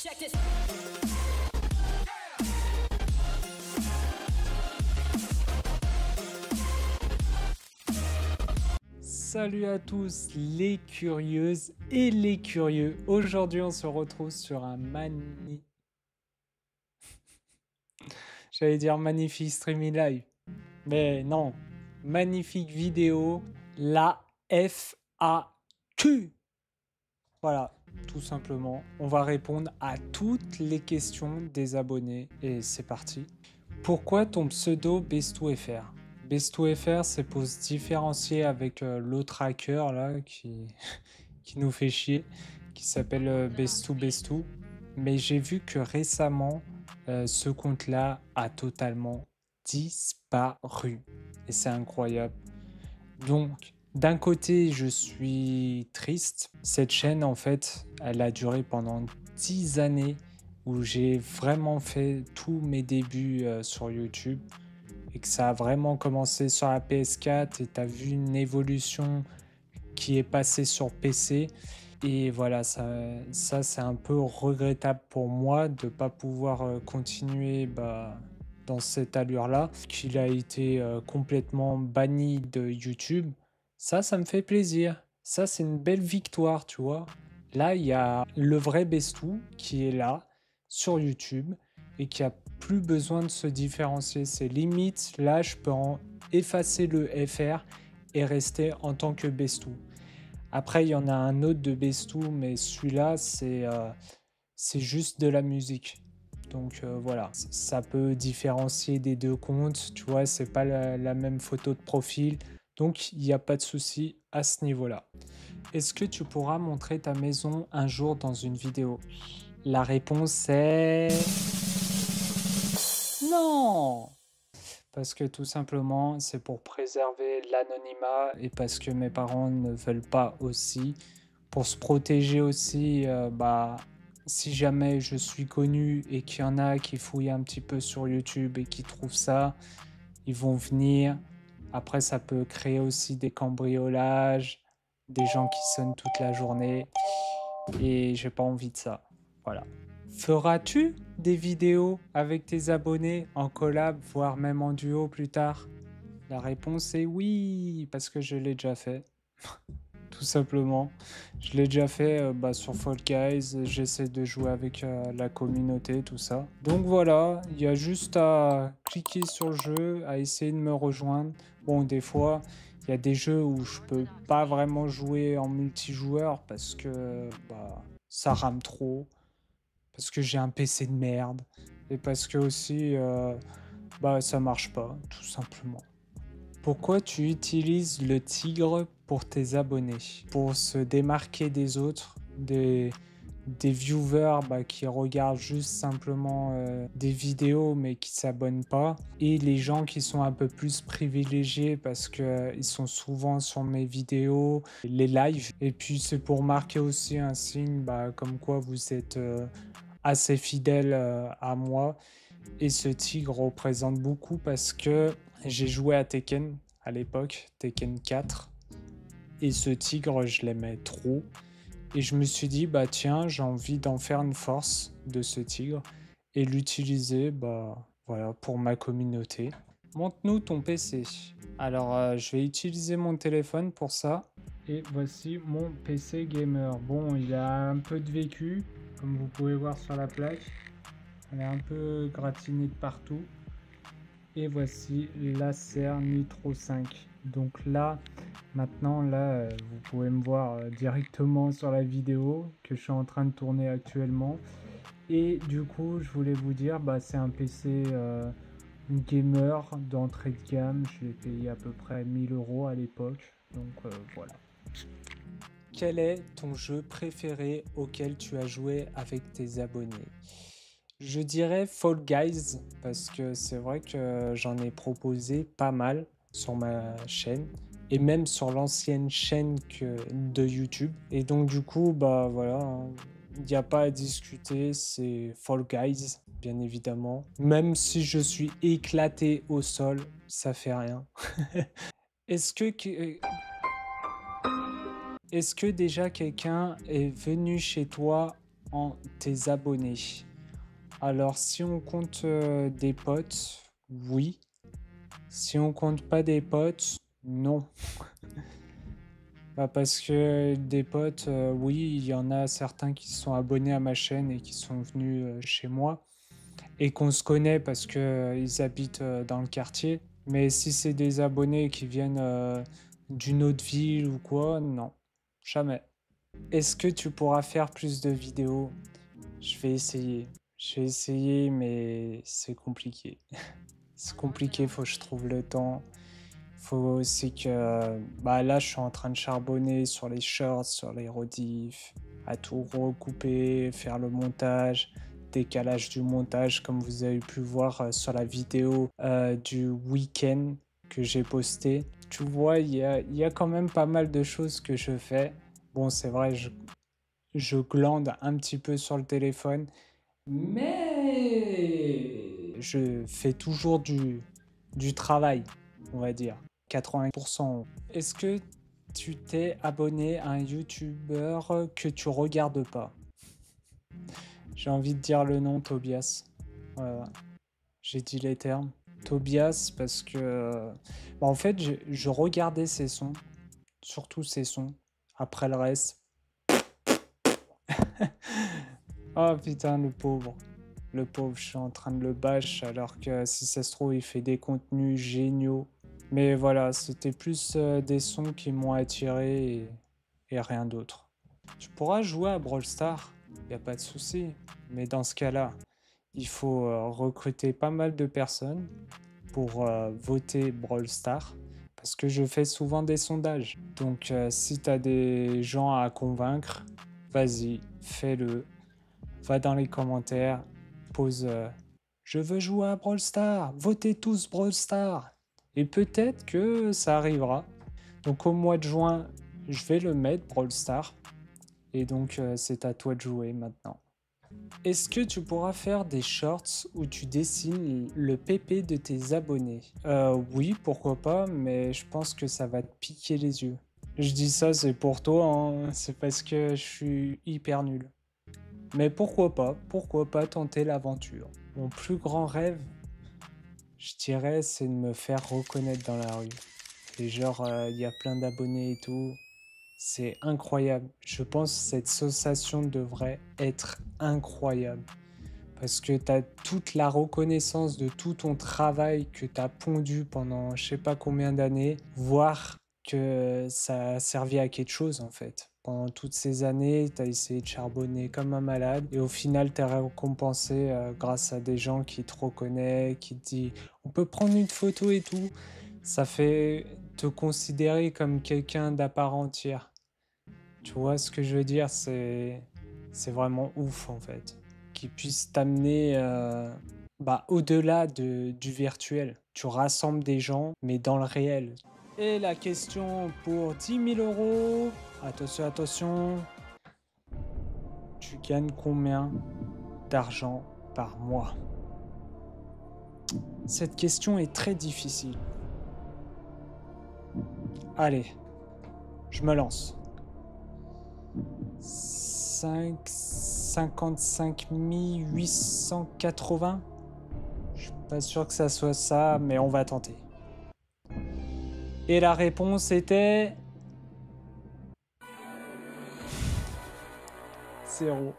Check this. Salut à tous les curieuses et les curieux. Aujourd'hui on se retrouve sur un J'allais dire magnifique streaming live. Mais non, magnifique vidéo, la FAQ. Voilà, tout simplement. On va répondre à toutes les questions des abonnés et c'est parti. Pourquoi ton pseudo Bestou.fr? Bestou.fr, c'est pour se différencier avec l'autre hacker là qui nous fait chier, qui s'appelle Bestou. Mais j'ai vu que récemment, ce compte-là a totalement disparu. Et c'est incroyable. Donc, d'un côté, je suis triste. Cette chaîne, en fait, elle a duré pendant 10 années où j'ai vraiment fait tous mes débuts sur YouTube et que ça a vraiment commencé sur la PS4 et tu as vu une évolution qui est passée sur PC. Et voilà, ça c'est un peu regrettable pour moi de ne pas pouvoir continuer dans cette allure-là, qu'il a été complètement banni de YouTube. Ça me fait plaisir. Ça, c'est une belle victoire, tu vois. Là, il y a le vrai Bestou qui est là, sur YouTube, et qui a plus besoin de se différencier. C'est limite, là, je peux effacer le FR et rester en tant que Bestou. Après, il y en a un autre de Bestou, mais celui-là, c'est juste de la musique. Donc voilà, ça peut différencier des deux comptes, tu vois, c'est pas la même photo de profil, donc il n'y a pas de souci à ce niveau-là. Est-ce que tu pourras montrer ta maison un jour dans une vidéo? La réponse est non! Parce que tout simplement, c'est pour préserver l'anonymat et parce que mes parents ne veulent pas aussi. Pour se protéger aussi, si jamais je suis connu et qu'il y en a qui fouillent un petit peu sur YouTube et qui trouvent ça, ils vont venir. Après, ça peut créer aussi des cambriolages, des gens qui sonnent toute la journée. Et j'ai pas envie de ça. Voilà. Feras-tu des vidéos avec tes abonnés en collab, voire même en duo plus tard? La réponse est oui, parce que je l'ai déjà fait. Tout simplement. Je l'ai déjà fait sur Fall Guys, j'essaie de jouer avec la communauté, tout ça. Donc voilà, il y a juste à cliquer sur le jeu, à essayer de me rejoindre. Bon, des fois, il y a des jeux où je peux pas vraiment jouer en multijoueur parce que ça rame trop, parce que j'ai un PC de merde, et parce que aussi ça marche pas, tout simplement. Pourquoi tu utilises le tigre pour tes abonnés? Pour se démarquer des autres, des viewers qui regardent juste simplement des vidéos mais qui s'abonnent pas, et les gens qui sont un peu plus privilégiés parce qu'ils sont souvent sur mes vidéos, les lives, et puis c'est pour marquer aussi un signe comme quoi vous êtes assez fidèle à moi. Et ce tigre représente beaucoup parce que j'ai joué à Tekken à l'époque, Tekken 4. Et ce tigre, je l'aimais trop. Et je me suis dit, tiens, j'ai envie d'en faire une force de ce tigre et l'utiliser pour ma communauté. Montre-nous ton PC. Alors, je vais utiliser mon téléphone pour ça. Et voici mon PC gamer. Bon, il a un peu de vécu, comme vous pouvez voir sur la plaque. Elle est un peu gratinée de partout. Et voici l'Acer Nitro 5. Donc là, maintenant, vous pouvez me voir directement sur la vidéo que je suis en train de tourner actuellement. Et du coup, je voulais vous dire, c'est un PC gamer d'entrée de gamme. Je l'ai payé à peu près 1000 € à l'époque. Donc voilà. Quel est ton jeu préféré auquel tu as joué avec tes abonnés? Je dirais Fall Guys parce que c'est vrai que j'en ai proposé pas mal sur ma chaîne et même sur l'ancienne chaîne de YouTube. Et donc du coup, voilà, il n'y a pas à discuter, c'est Fall Guys, bien évidemment. Même si je suis éclaté au sol, ça fait rien. Est-ce que déjà quelqu'un est venu chez toi en tes abonnés? Alors, si on compte des potes, oui. Si on compte pas des potes, non. Bah, parce que des potes, oui, il y en a certains qui sont abonnés à ma chaîne et qui sont venus chez moi et qu'on se connaît parce que ils habitent dans le quartier. Mais si c'est des abonnés qui viennent d'une autre ville ou quoi, non, jamais. Est-ce que tu pourras faire plus de vidéos? Je vais essayer. Je vais essayer, mais c'est compliqué. C'est compliqué, faut que je trouve le temps. Faut aussi que, bah là, je suis en train de charbonner sur les shorts, sur les rediffs, à tout recouper, faire le montage, décalage du montage, comme vous avez pu voir sur la vidéo du week-end que j'ai posté. Tu vois, il y a quand même pas mal de choses que je fais. Bon, c'est vrai, je glande un petit peu sur le téléphone, mais je fais toujours du travail, on va dire, 80%. Est-ce que tu t'es abonné à un youtubeur que tu regardes pas? J'ai envie de dire le nom Tobias. Voilà, j'ai dit les termes. Tobias parce que, bah, en fait, je regardais ses sons, surtout ses sons. Après le reste, oh putain, le pauvre. Le pauvre, je suis en train de le bâche alors que si ça se trouve, il fait des contenus géniaux. Mais voilà, c'était plus des sons qui m'ont attiré et rien d'autre. Tu pourras jouer à Brawl Stars, y a pas de souci. Mais dans ce cas-là, il faut recruter pas mal de personnes pour voter Brawl Stars parce que je fais souvent des sondages. Donc si tu as des gens à convaincre, vas-y, fais-le. Va dans les commentaires, pose je veux jouer à Brawl Stars, votez tous Brawl Stars. Et peut-être que ça arrivera. Donc au mois de juin, je vais le mettre Brawl Stars. Et donc c'est à toi de jouer maintenant. Est-ce que tu pourras faire des shorts où tu dessines le PP de tes abonnés? Oui, pourquoi pas, mais je pense que ça va te piquer les yeux. Je dis ça, c'est pour toi, hein, c'est parce que je suis hyper nul. Mais pourquoi pas tenter l'aventure? Mon plus grand rêve, je dirais, c'est de me faire reconnaître dans la rue. Et genre, il y a plein d'abonnés et tout. C'est incroyable. Je pense que cette sensation devrait être incroyable. Parce que tu as toute la reconnaissance de tout ton travail que tu as pondu pendant je sais pas combien d'années, voir que ça a servi à quelque chose en fait. Pendant toutes ces années, tu as essayé de charbonner comme un malade et au final, tu es récompensé grâce à des gens qui te reconnaissent, qui te disent on peut prendre une photo et tout. Ça fait te considérer comme quelqu'un d'à part entière. Tu vois ce que je veux dire? C'est vraiment ouf en fait. Qui puisse t'amener bah, au-delà du virtuel. Tu rassembles des gens, mais dans le réel. Et la question pour 10 000 €. Attention, attention. Tu gagnes combien d'argent par mois? Cette question est très difficile. Allez, je me lance. 55 880. Je suis pas sûr que ça soit ça, mais on va tenter. Et la réponse était 0.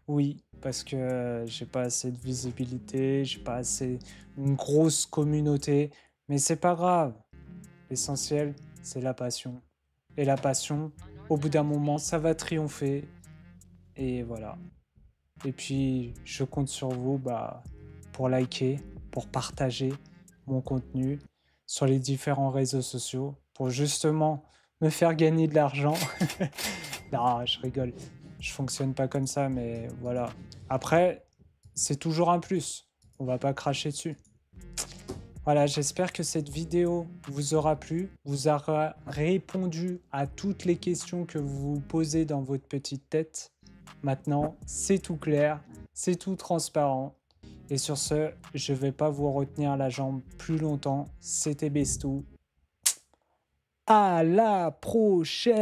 Oui, parce que j'ai pas assez de visibilité, j'ai pas assez une grosse communauté, mais c'est pas grave. L'essentiel, c'est la passion. Et la passion, au bout d'un moment, ça va triompher. Et voilà. Et puis, je compte sur vous bah, pour liker, pour partager mon contenu sur les différents réseaux sociaux, pour justement me faire gagner de l'argent. Non, je rigole. Je fonctionne pas comme ça, mais voilà. Après, c'est toujours un plus. On va pas cracher dessus. Voilà, j'espère que cette vidéo vous aura plu, vous aura répondu à toutes les questions que vous vous posez dans votre petite tête. Maintenant, c'est tout clair, c'est tout transparent. Et sur ce, je ne vais pas vous retenir la jambe plus longtemps. C'était Bestou. À la prochaine!